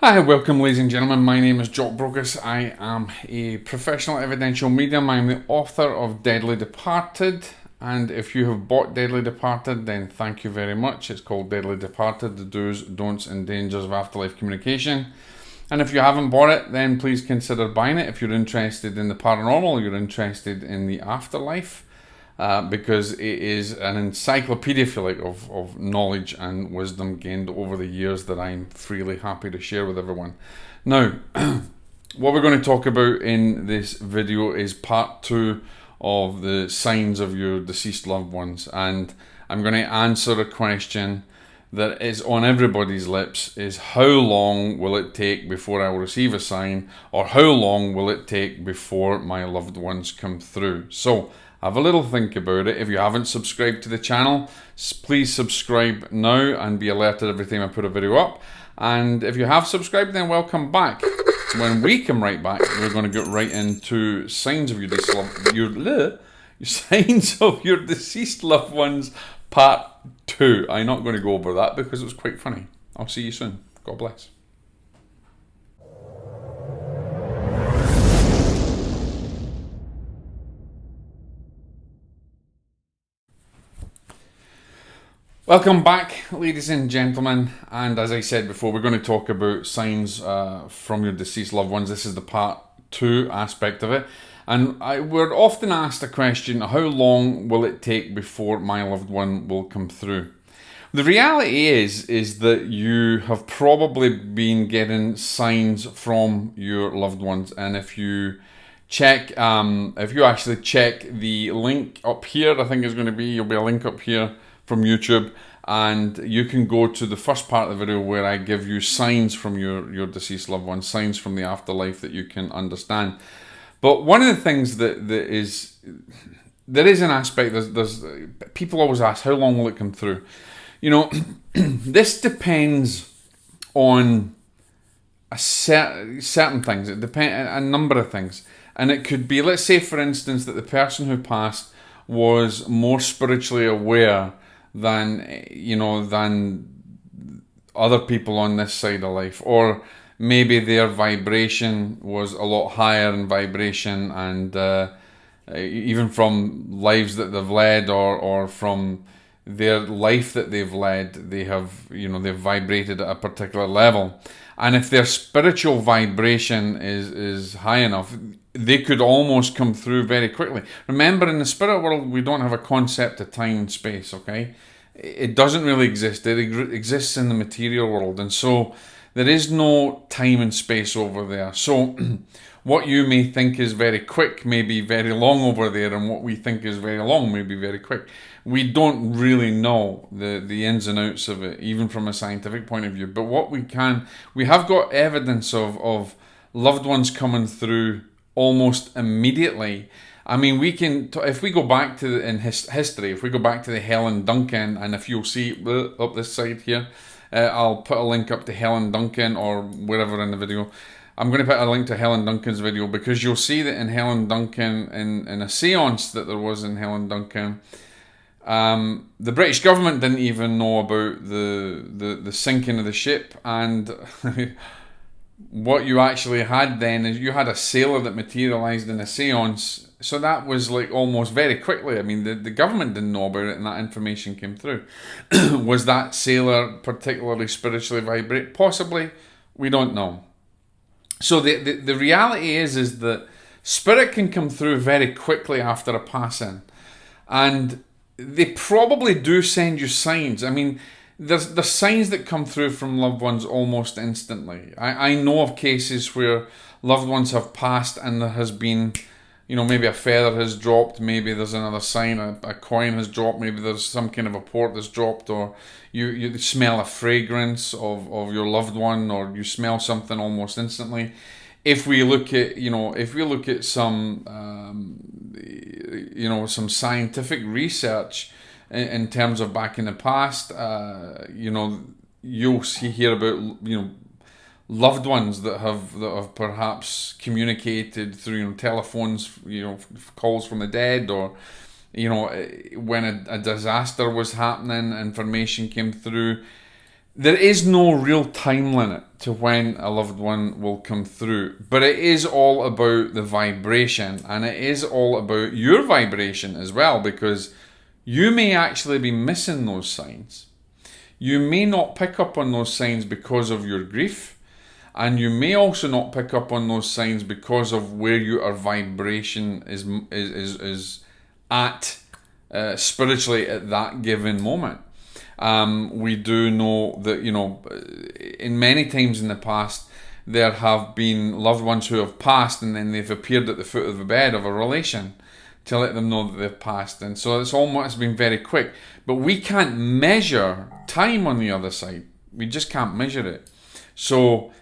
Hi, welcome ladies and gentlemen. My name is Jock Brocas. I am a professional evidential medium. I'm the author of Deadly Departed, and if you have bought Deadly Departed, then thank you very much. It's called Deadly Departed, the Do's, Don'ts and Dangers of Afterlife Communication. And if you haven't bought it, then please consider buying it if you're interested in the paranormal, you're interested in the afterlife. Because it is an encyclopedia, if you like, of knowledge and wisdom gained over the years that I'm freely happy to share with everyone. Now, what we're going to talk about in this video is part 2 of the signs of your deceased loved ones, and I'm going to answer a question that is on everybody's lips: is how long will it take before I will receive a sign, or how long will it take before my loved ones come through? So have a little think about it. If you haven't subscribed to the channel, please subscribe now and be alerted every time I put a video up. And if you have subscribed, then welcome back. When we come right back, we're going to get right into signs of your signs of your deceased loved ones, part 2. I'm not going to go over that because it was quite funny. I'll see you soon. God bless. Welcome back, ladies and gentlemen, and as I said before, we're going to talk about signs from your deceased loved ones. This is the part 2 aspect of it, and we're often asked a question: how long will it take before my loved one will come through? The reality is that you have probably been getting signs from your loved ones, and if you actually check the link up here, I think is going to be, there'll be a link up here from YouTube, and you can go to the first part of the video where I give you signs from your deceased loved ones, signs from the afterlife that you can understand. But one of the things there is an aspect, there's people always ask, how long will it come through? You know, this depends on certain things. It depends on a number of things, and it could be, let's say for instance, that the person who passed was more spiritually aware than other people on this side of life, or maybe their vibration was a lot higher in vibration, and even from lives that they've led, or from their life that they've led, they've vibrated at a particular level. And if their spiritual vibration is high enough, they could almost come through very quickly. Remember, in the spirit world, we don't have a concept of time and space, okay? It doesn't really exist. It exists in the material world, and so there is no time and space over there. So what you may think is very quick may be very long over there, and what we think is very long may be very quick. We don't really know the ins and outs of it, even from a scientific point of view. But what we have got evidence of loved ones coming through almost immediately. I mean, we can, if we go back to history, if we go back to the Helen Duncan, and if you'll see up this side here, I'll put a link up to Helen Duncan or wherever in the video. I'm going to put a link to Helen Duncan's video, because you'll see that in Helen Duncan, in a seance that there was in Helen Duncan, the British government didn't even know about the sinking of the ship, and what you actually had then is you had a sailor that materialized in a seance. So that was like almost very quickly. I mean, the government didn't know about it, and that information came through. Was that sailor particularly spiritually vibrate? Possibly. We don't know. So the reality is that spirit can come through very quickly after a passing, and they probably do send you signs. I mean, there's signs that come through from loved ones almost instantly. I know of cases where loved ones have passed and there has been, maybe a feather has dropped, maybe there's another sign, a coin has dropped, maybe there's some kind of a port that's dropped, or you smell a fragrance of your loved one, or you smell something almost instantly. If we look at some some scientific research in terms of back in the past, you'll hear about loved ones that have perhaps communicated through telephones, calls from the dead, or when a disaster was happening, information came through. there is no real time limit to when a loved one will come through, but it is all about the vibration, and it is all about your vibration as well, because you may actually be missing those signs. You may not pick up on those signs because of your grief, and you may also not pick up on those signs because of where your vibration is at spiritually at that given moment. We do know that, in many times in the past, there have been loved ones who have passed, and then they've appeared at the foot of the bed of a relation to let them know that they've passed. And so it's almost been very quick. But we can't measure time on the other side. We just can't measure it. So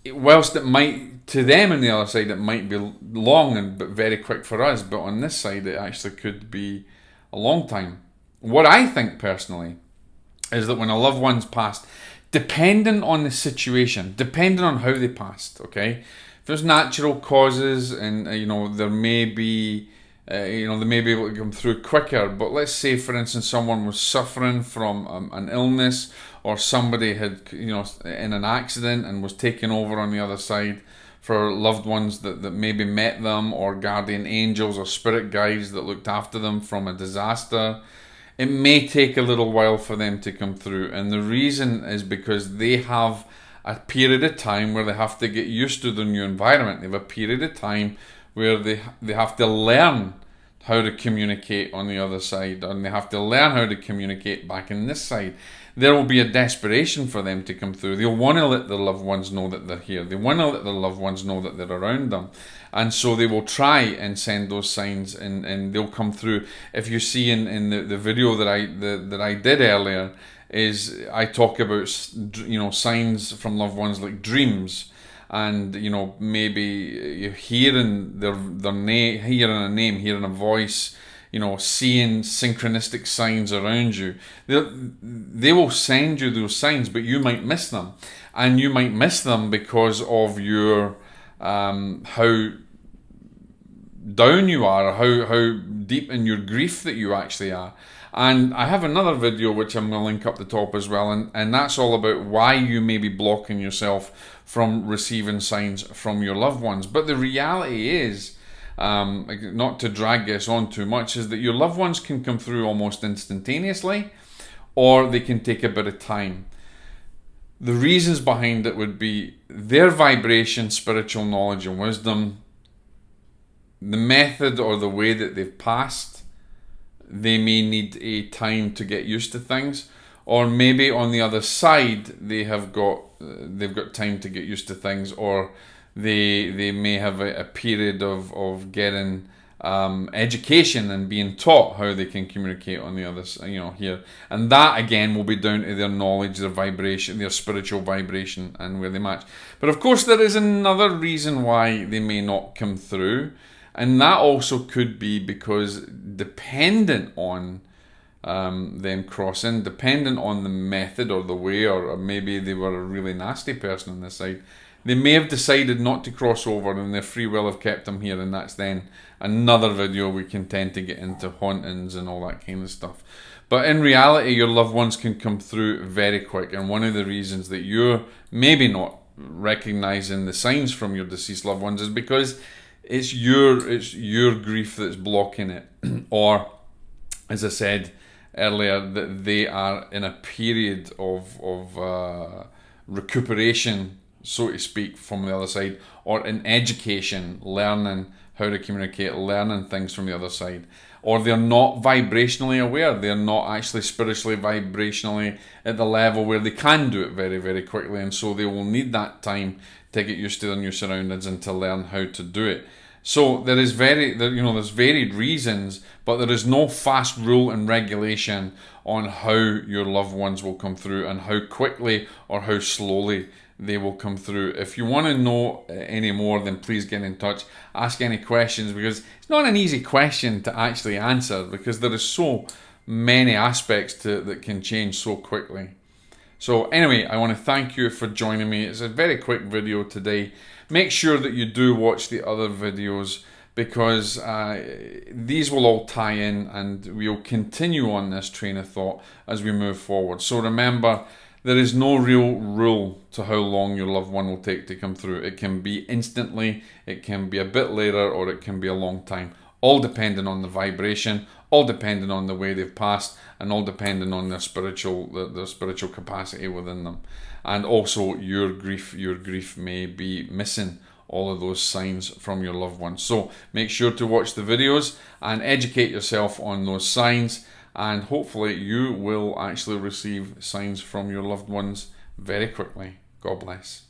whilst it might, to them on the other side, it might be long but very quick for us, but on this side it actually could be a long time. What I think personally is that when a loved one's passed, depending on the situation, depending on how they passed, okay? If there's natural causes and, there may be, they may be able to come through quicker, but let's say, for instance, someone was suffering from an illness, or somebody had, in an accident and was taken over on the other side, for loved ones that maybe met them, or guardian angels or spirit guides that looked after them from a disaster. It may take a little while for them to come through, and the reason is because they have a period of time where they have to get used to the new environment. They have a period of time where they have to learn how to communicate on the other side, and they have to learn how to communicate back in this side. There will be a desperation for them to come through. They'll want to let their loved ones know that they're here. They want to let their loved ones know that they're around them. And so they will try and send those signs, and they'll come through. If you see in the video that I did earlier, is I talk about signs from loved ones like dreams, and maybe you're hearing their name, hearing a name, hearing a voice, seeing synchronistic signs around you. They will send you those signs, but you might miss them. And you might miss them because of your how down you are, or how deep in your grief that you actually are. And I have another video which I'm going to link up the top as well, and that's all about why you may be blocking yourself from receiving signs from your loved ones. But the reality is, not to drag this on too much, is that your loved ones can come through almost instantaneously, or they can take a bit of time. The reasons behind it would be their vibration, spiritual knowledge and wisdom, the method or the way that they've passed. They may need a time to get used to things, or maybe on the other side they've got time to get used to things, or they may have a period of getting education and being taught how they can communicate on the other side, here. And that again will be down to their knowledge, their vibration, their spiritual vibration, and where they match. But of course there is another reason why they may not come through, and that also could be because dependent on them crossing, dependent on the method or the way, or maybe they were a really nasty person on this side, they may have decided not to cross over, and their free will have kept them here, and that's then another video. We can tend to get into hauntings and all that kind of stuff. But in reality, your loved ones can come through very quick, and one of the reasons that you're maybe not recognizing the signs from your deceased loved ones is because it's your grief that's blocking it, or, as I said earlier, that they are in a period of recuperation, so to speak, from the other side, or in education, learning how to communicate, learning things from the other side. Or they're not vibrationally aware, they're not actually spiritually, vibrationally at the level where they can do it very, very quickly, and so they will need that time to get used to their new surroundings and to learn how to do it. So there's varied reasons, but there is no fast rule and regulation on how your loved ones will come through and how quickly or how slowly they will come through. If you want to know any more, then please get in touch, ask any questions, because it's not an easy question to actually answer, because there is so many aspects to that can change so quickly. So anyway, I want to thank you for joining me. It's a very quick video today. Make sure that you do watch the other videos, because these will all tie in, and we'll continue on this train of thought as we move forward. So remember, there is no real rule to how long your loved one will take to come through. It can be instantly, it can be a bit later, or it can be a long time. All depending on the vibration, all depending on the way they've passed, and all depending on their spiritual capacity within them. And also your grief may be missing all of those signs from your loved ones. So make sure to watch the videos and educate yourself on those signs, and hopefully you will actually receive signs from your loved ones very quickly. God bless.